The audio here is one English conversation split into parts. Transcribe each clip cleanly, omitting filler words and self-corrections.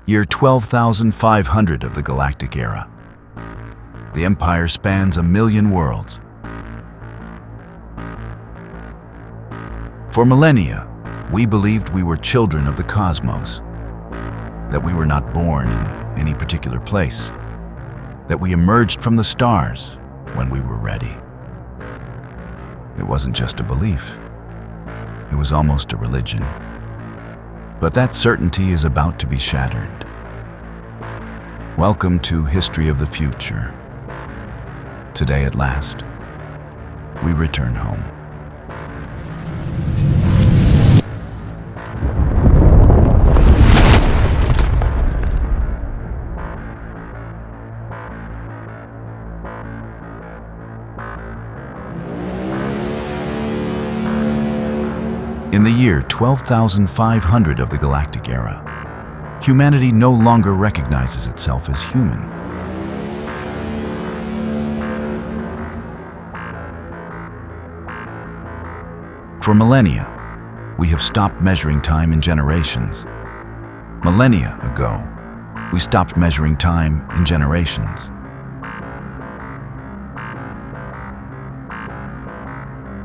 Year 12,500 of the Galactic Era. The Empire spans 1,000,000 worlds. For millennia, we believed we were children of the cosmos, that we were not born in any particular place, that we emerged from the stars when we were ready. It wasn't just a belief. It was almost a religion. But that certainty is about to be shattered. Welcome to History of the Future. Today at last, we return home. In the year 12,500 of the Galactic Era, humanity no longer recognizes itself as human. For millennia, we have stopped measuring time in generations. Millennia ago, we stopped measuring time in generations.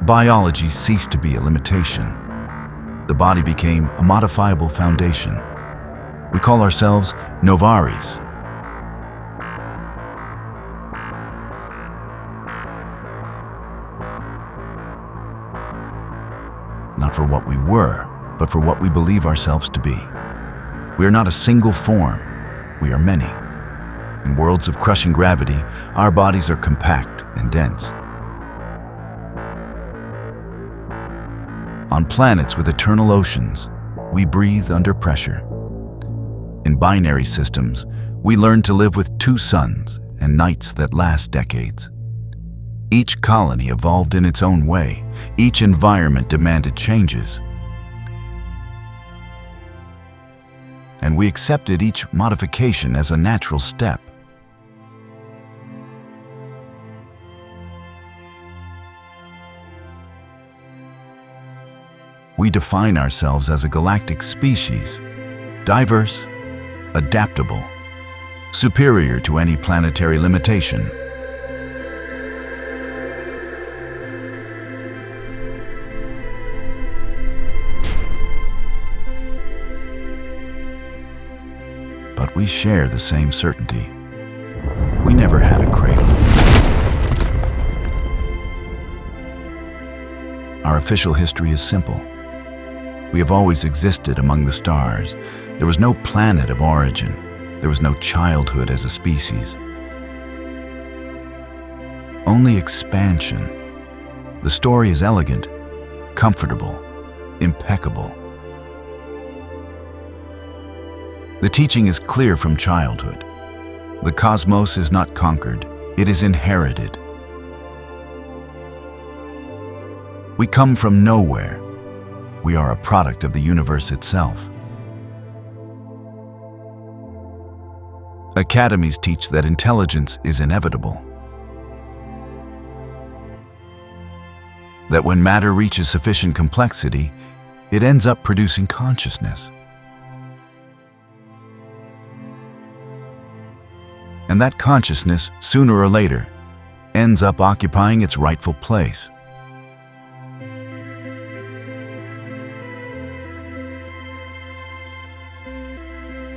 Biology ceased to be a limitation. The body became a modifiable foundation. We call ourselves Novaris. Not for what we were, but for what we believe ourselves to be. We are not a single form, we are many. In worlds of crushing gravity, our bodies are compact and dense. On planets with eternal oceans, we breathe under pressure. In binary systems, we learn to live with 2 suns and nights that last decades. Each colony evolved in its own way. Each environment demanded changes. And we accepted each modification as a natural step. We define ourselves as a galactic species, diverse, adaptable, superior to any planetary limitation. But we share the same certainty. We never had a cradle. Our official history is simple. We have always existed among the stars. There was no planet of origin. There was no childhood as a species. Only expansion. The story is elegant, comfortable, impeccable. The teaching is clear from childhood. The cosmos is not conquered, it is inherited. We come from nowhere. We are a product of the universe itself. Academies teach that intelligence is inevitable. That when matter reaches sufficient complexity, it ends up producing consciousness. And that consciousness, sooner or later, ends up occupying its rightful place.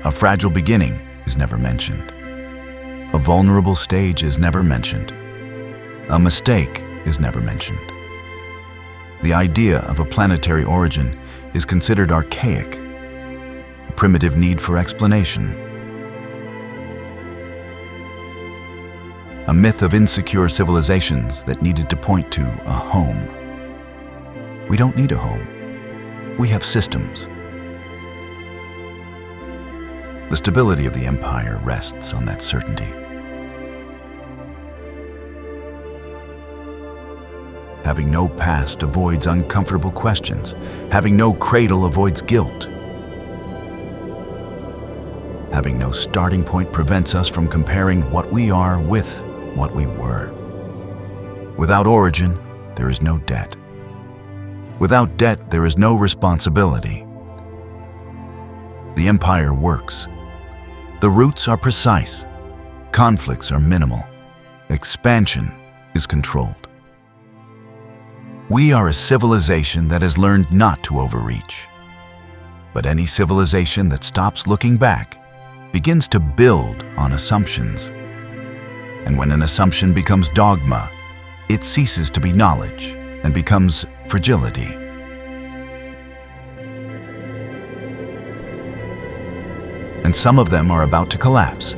A fragile beginning is never mentioned. A vulnerable stage is never mentioned. A mistake is never mentioned. The idea of a planetary origin is considered archaic, a primitive need for explanation. A myth of insecure civilizations that needed to point to a home. We don't need a home. We have systems. The stability of the Empire rests on that certainty. Having no past avoids uncomfortable questions. Having no cradle avoids guilt. Having no starting point prevents us from comparing what we are with what we were. Without origin, there is no debt. Without debt, there is no responsibility. The Empire works, The routes are precise. Conflicts are minimal. Expansion is controlled. We are a civilization that has learned not to overreach. But any civilization that stops looking back begins to build on assumptions. And when an assumption becomes dogma, it ceases to be knowledge and becomes fragility. And some of them are about to collapse.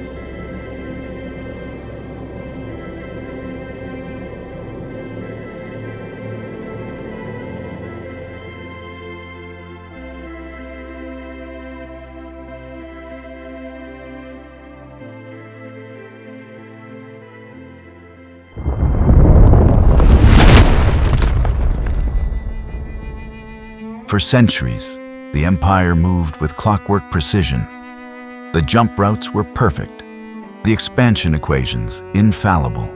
For centuries, the Empire moved with clockwork precision. The jump routes were perfect, the expansion equations infallible.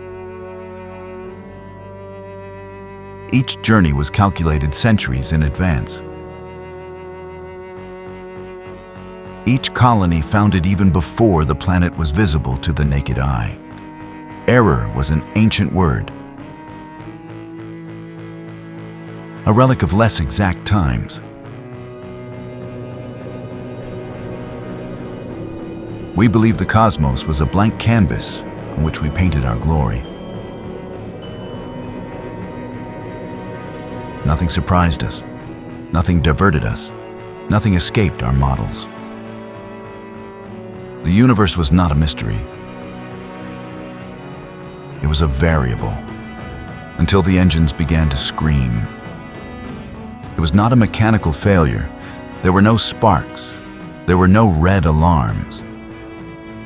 Each journey was calculated centuries in advance. Each colony founded even before the planet was visible to the naked eye. Error was an ancient word, a relic of less exact times. We believed the cosmos was a blank canvas on which we painted our glory. Nothing surprised us, nothing diverted us, nothing escaped our models. The universe was not a mystery. It was a variable, until the engines began to scream. It was not a mechanical failure. There were no sparks. There were no red alarms.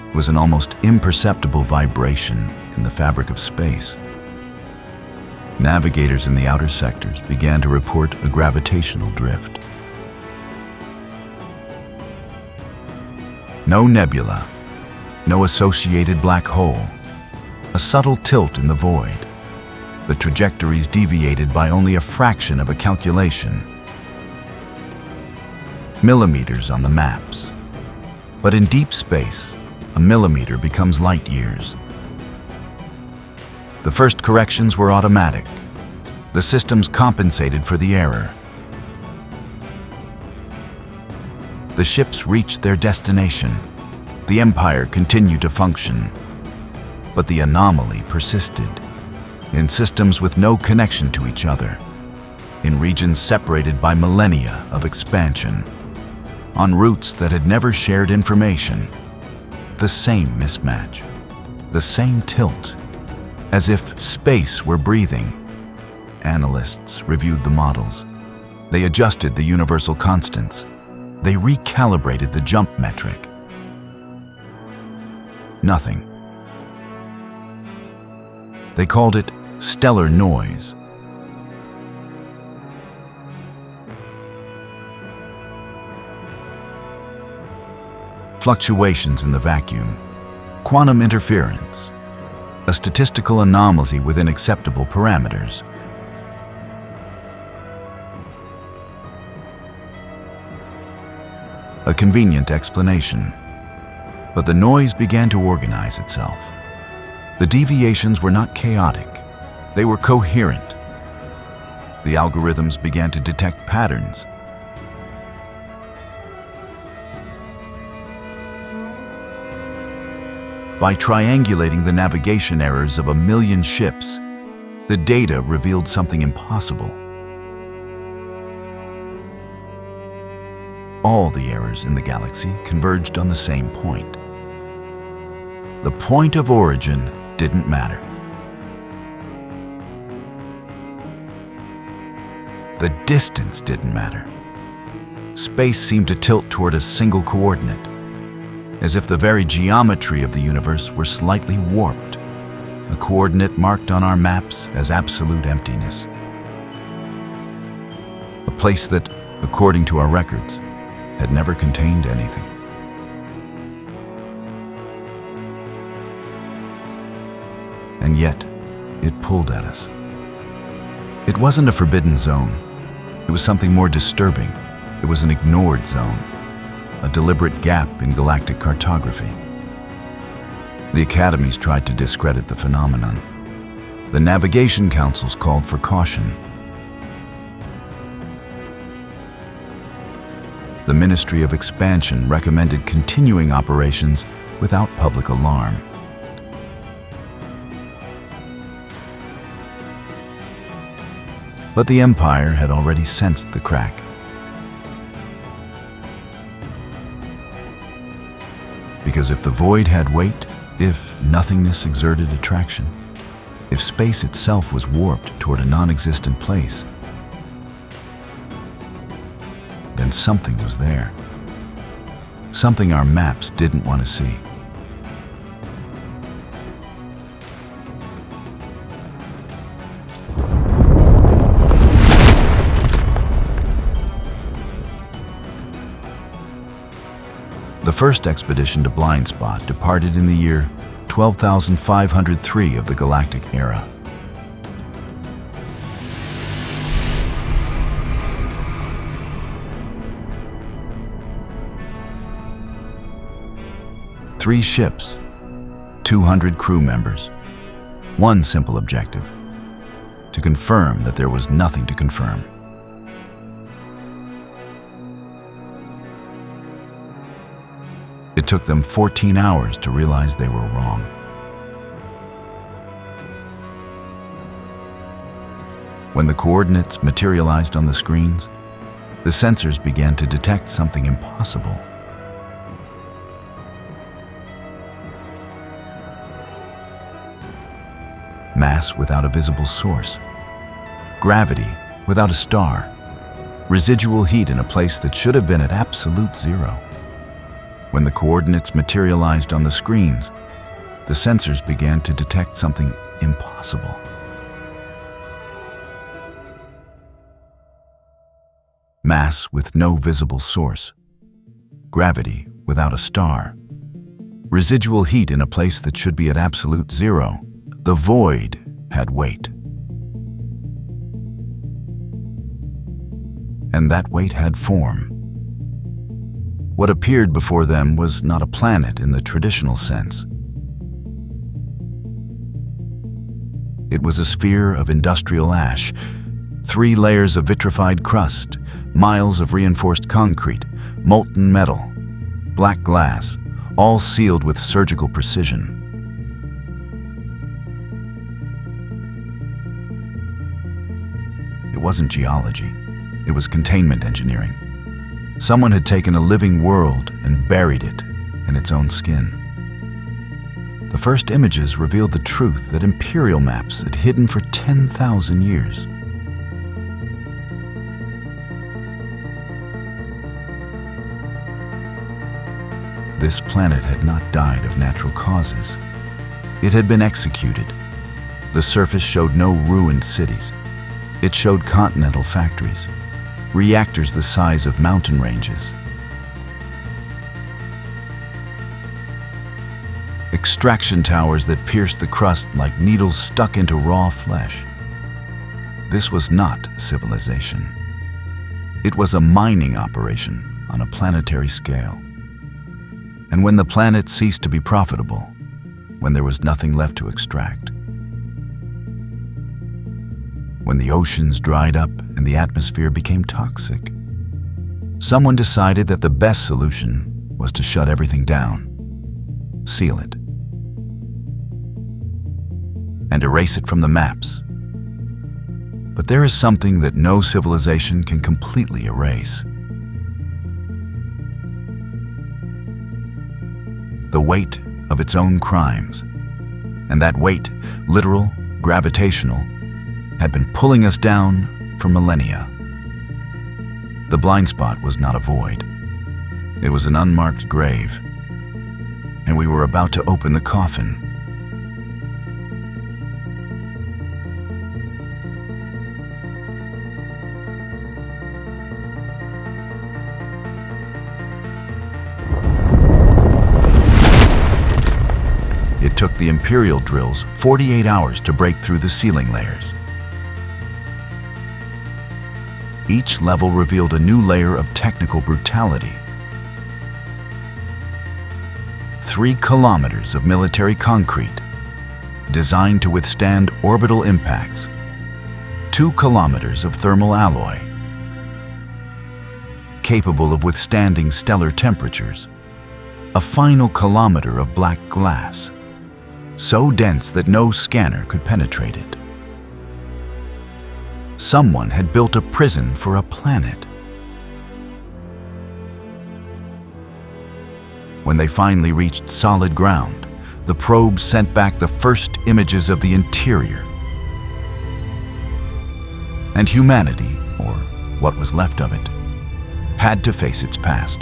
It was an almost imperceptible vibration in the fabric of space. Navigators in the outer sectors began to report a gravitational drift. No nebula, no associated black hole, a subtle tilt in the void. The trajectories deviated by only a fraction of a calculation. Millimeters on the maps. But in deep space, a millimeter becomes light years. The first corrections were automatic. The systems compensated for the error. The ships reached their destination. The Empire continued to function. But the anomaly persisted. In systems with no connection to each other, in regions separated by millennia of expansion, on routes that had never shared information, the same mismatch, the same tilt, as if space were breathing. Analysts reviewed the models. They adjusted the universal constants. They recalibrated the jump metric. Nothing. They called it stellar noise. Fluctuations in the vacuum, quantum interference, a statistical anomaly within acceptable parameters. A convenient explanation, but the noise began to organize itself. The deviations were not chaotic. They were coherent. The algorithms began to detect patterns. By triangulating the navigation errors of 1 million ships, the data revealed something impossible. All the errors in the galaxy converged on the same point. The point of origin didn't matter. The distance didn't matter. Space seemed to tilt toward a single coordinate, as if the very geometry of the universe were slightly warped, a coordinate marked on our maps as absolute emptiness. A place that, according to our records, had never contained anything. And yet, it pulled at us. It wasn't a forbidden zone. It was something more disturbing. It was an ignored zone, a deliberate gap in galactic cartography. The academies tried to discredit the phenomenon. The navigation councils called for caution. The Ministry of Expansion recommended continuing operations without public alarm. But the Empire had already sensed the crack. Because if the void had weight, if nothingness exerted attraction, if space itself was warped toward a non-existent place, then something was there. Something our maps didn't want to see. The first expedition to Blind Spot departed in the year 12,503 of the Galactic Era. Three ships, 200 crew members, one simple objective: to confirm that there was nothing to confirm. It took them 14 hours to realize they were wrong. When the coordinates materialized on the screens, the sensors began to detect something impossible. Mass without a visible source, gravity without a star, residual heat in a place that should have been at absolute zero. When the coordinates materialized on the screens, the sensors began to detect something impossible. Mass with no visible source, gravity without a star, residual heat in a place that should be at absolute zero. The void had weight. And that weight had form. What appeared before them was not a planet in the traditional sense. It was a sphere of industrial ash, 3 layers of vitrified crust, miles of reinforced concrete, molten metal, black glass, all sealed with surgical precision. It wasn't geology, it was containment engineering. Someone had taken a living world and buried it in its own skin. The first images revealed the truth that imperial maps had hidden for 10,000 years. This planet had not died of natural causes. It had been executed. The surface showed no ruined cities. It showed continental factories, reactors the size of mountain ranges, extraction towers that pierced the crust like needles stuck into raw flesh. This was not civilization. It was a mining operation on a planetary scale. And when the planet ceased to be profitable, when there was nothing left to extract, when the oceans dried up and the atmosphere became toxic, someone decided that the best solution was to shut everything down, seal it, and erase it from the maps. But there is something that no civilization can completely erase: the weight of its own crimes. And that weight, literal, gravitational, had been pulling us down for millennia. The blind spot was not a void. It was an unmarked grave, and we were about to open the coffin. It took the imperial drills 48 hours to break through the sealing layers. Each level revealed a new layer of technical brutality. 3 kilometers of military concrete, designed to withstand orbital impacts, 2 kilometers of thermal alloy, capable of withstanding stellar temperatures, a final kilometer of black glass, so dense that no scanner could penetrate it. Someone had built a prison for a planet. When they finally reached solid ground, the probe sent back the first images of the interior. And humanity, or what was left of it, had to face its past.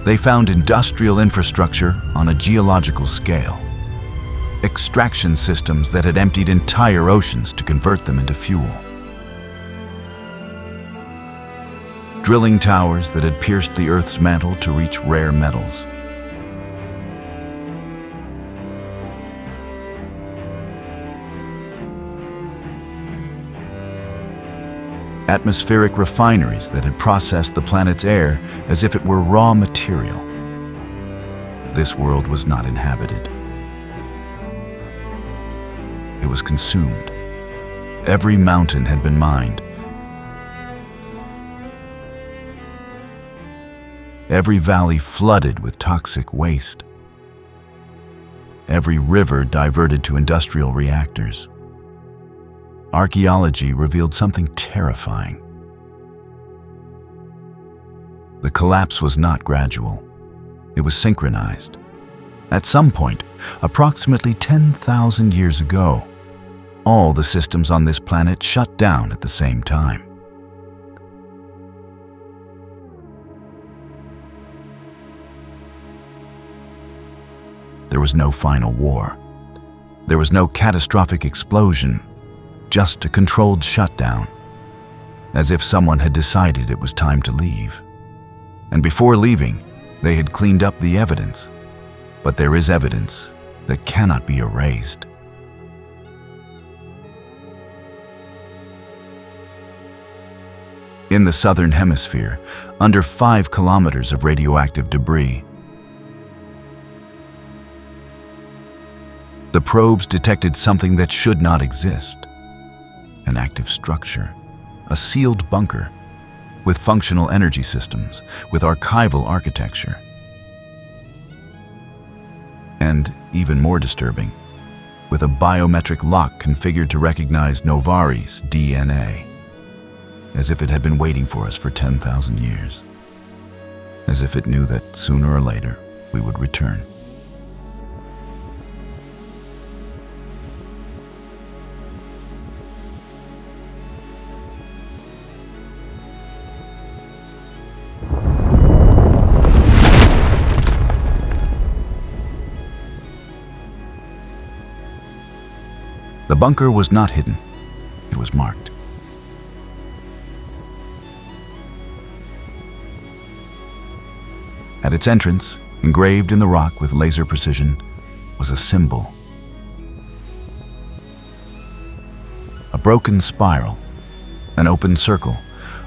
They found industrial infrastructure on a geological scale, extraction systems that had emptied entire oceans to convert them into fuel, drilling towers that had pierced the Earth's mantle to reach rare metals. Atmospheric refineries that had processed the planet's air as if it were raw material. This world was not inhabited. It was consumed. Every mountain had been mined. Every valley flooded with toxic waste. Every river diverted to industrial reactors. Archaeology revealed something terrifying. The collapse was not gradual. It was synchronized. At some point, approximately 10,000 years ago, all the systems on this planet shut down at the same time. There was no final war. There was no catastrophic explosion, just a controlled shutdown, as if someone had decided it was time to leave. And before leaving, they had cleaned up the evidence. But there is evidence that cannot be erased. In the southern hemisphere, under 5 kilometers of radioactive debris, the probes detected something that should not exist. An active structure, a sealed bunker, with functional energy systems, with archival architecture. And, even more disturbing, with a biometric lock configured to recognize Novaaris' DNA, as if it had been waiting for us for 10,000 years, as if it knew that sooner or later we would return. The bunker was not hidden. It was marked. At its entrance, engraved in the rock with laser precision, was a symbol. A broken spiral, an open circle,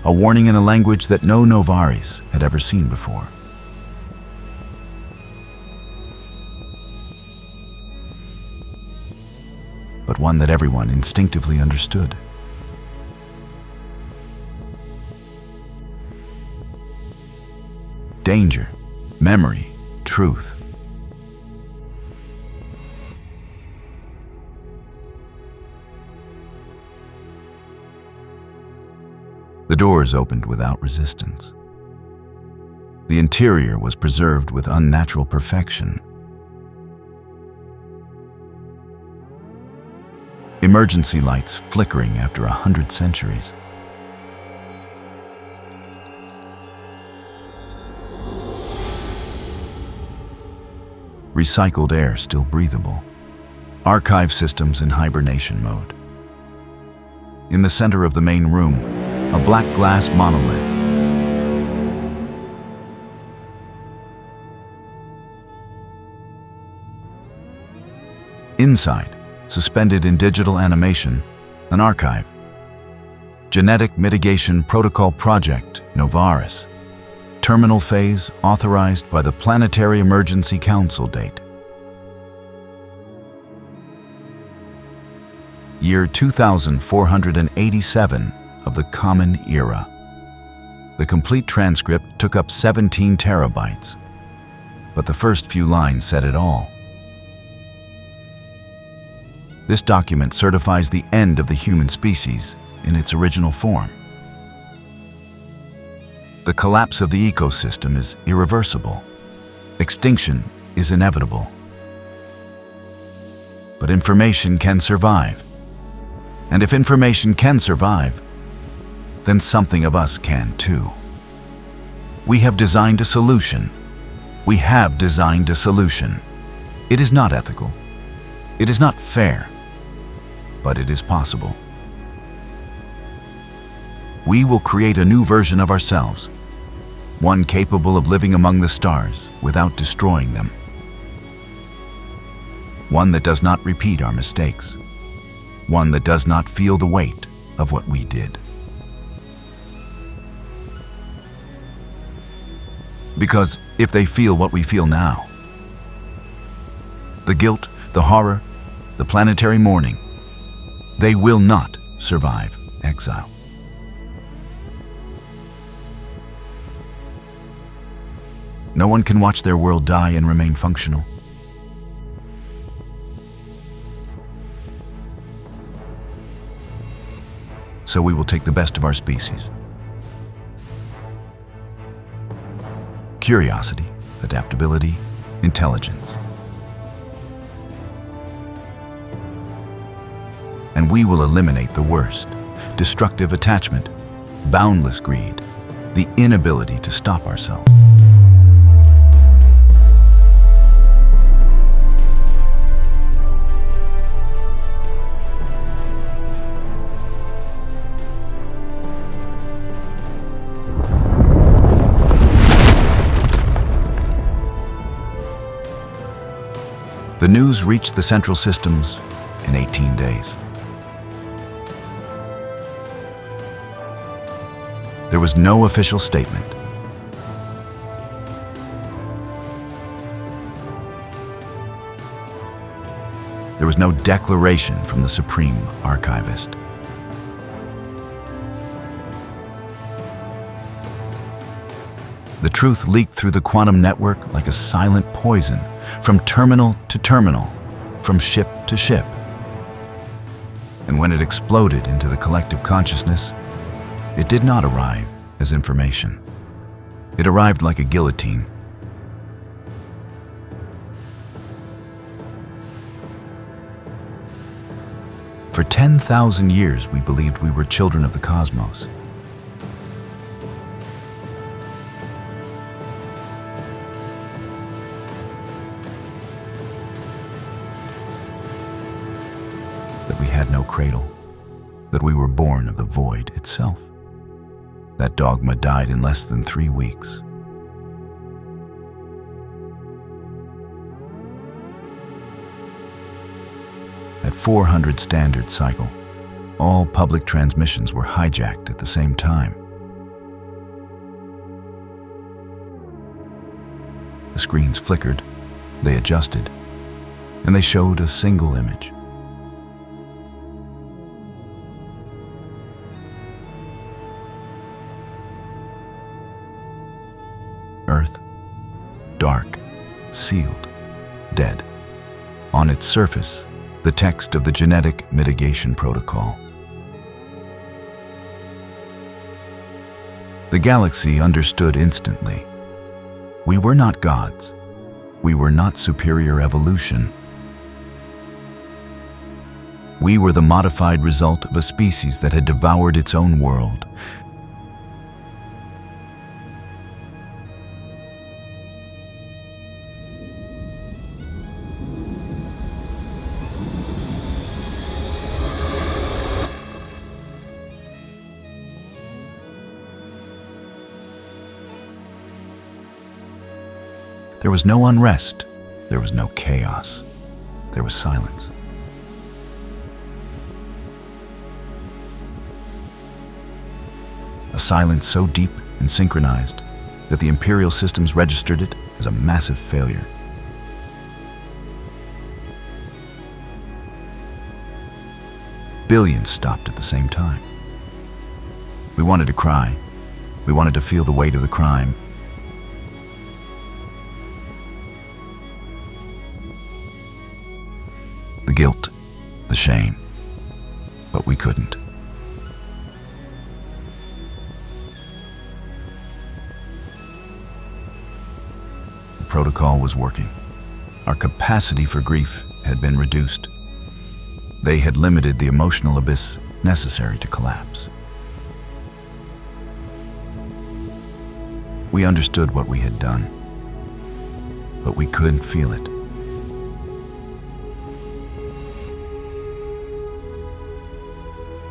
a warning in a language that no Novaris had ever seen before. But one that everyone instinctively understood. Danger, memory, truth. The doors opened without resistance. The interior was preserved with unnatural perfection. Emergency lights flickering after 100 centuries. Recycled air still breathable. Archive systems in hibernation mode. In the center of the main room, a black glass monolith. Inside, suspended in digital animation, an archive. Genetic Mitigation Protocol Project, Novaris. terminal phase authorized by the Planetary Emergency Council date. Year 2487 of the Common Era. The complete transcript took up 17 terabytes, but the first few lines said it all. This document certifies the end of the human species in its original form. The collapse of the ecosystem is irreversible. Extinction is inevitable. But information can survive. And if information can survive, then something of us can too. We have designed a solution. We have designed a solution. It is not ethical. It is not fair. But it is possible. We will create a new version of ourselves, one capable of living among the stars without destroying them. One that does not repeat our mistakes. One that does not feel the weight of what we did. Because if they feel what we feel now, the guilt, the horror, the planetary mourning, they will not survive exile. No one can watch their world die and remain functional. So we will take the best of our species. Curiosity, adaptability, intelligence. And we will eliminate the worst, destructive attachment, boundless greed, the inability to stop ourselves. The news reached the central systems in 18 days. There was no official statement. There was no declaration from the Supreme Archivist. The truth leaked through the quantum network like a silent poison, from terminal to terminal, from ship to ship. And when it exploded into the collective consciousness, it did not arrive as information. It arrived like a guillotine. For 10,000 years, we believed we were children of the cosmos. That we had no cradle, that we were born of the void itself. That dogma died in less than 3 weeks. At 400 standard cycle, all public transmissions were hijacked at the same time. The screens flickered, they adjusted, and they showed a single image. Earth, dark, sealed, dead. On its surface, the text of the Genetic Mitigation Protocol. The galaxy understood instantly. We were not gods. We were not superior evolution. We were the modified result of a species that had devoured its own world. There was no unrest, there was no chaos, there was silence. A silence so deep and synchronized that the imperial systems registered it as a massive failure. Billions stopped at the same time. We wanted to cry. We wanted to feel the weight of the crime. The guilt, the shame. But we couldn't. The protocol was working. Our capacity for grief had been reduced. They had limited the emotional abyss necessary to collapse. We understood what we had done, but we couldn't feel it.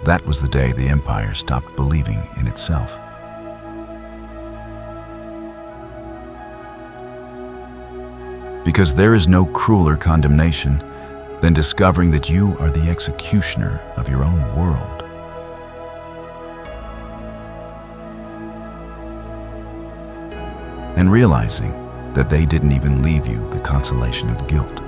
That was the day the Empire stopped believing in itself. Because there is no crueler condemnation than discovering that you are the executioner of your own world. And realizing that they didn't even leave you the consolation of guilt.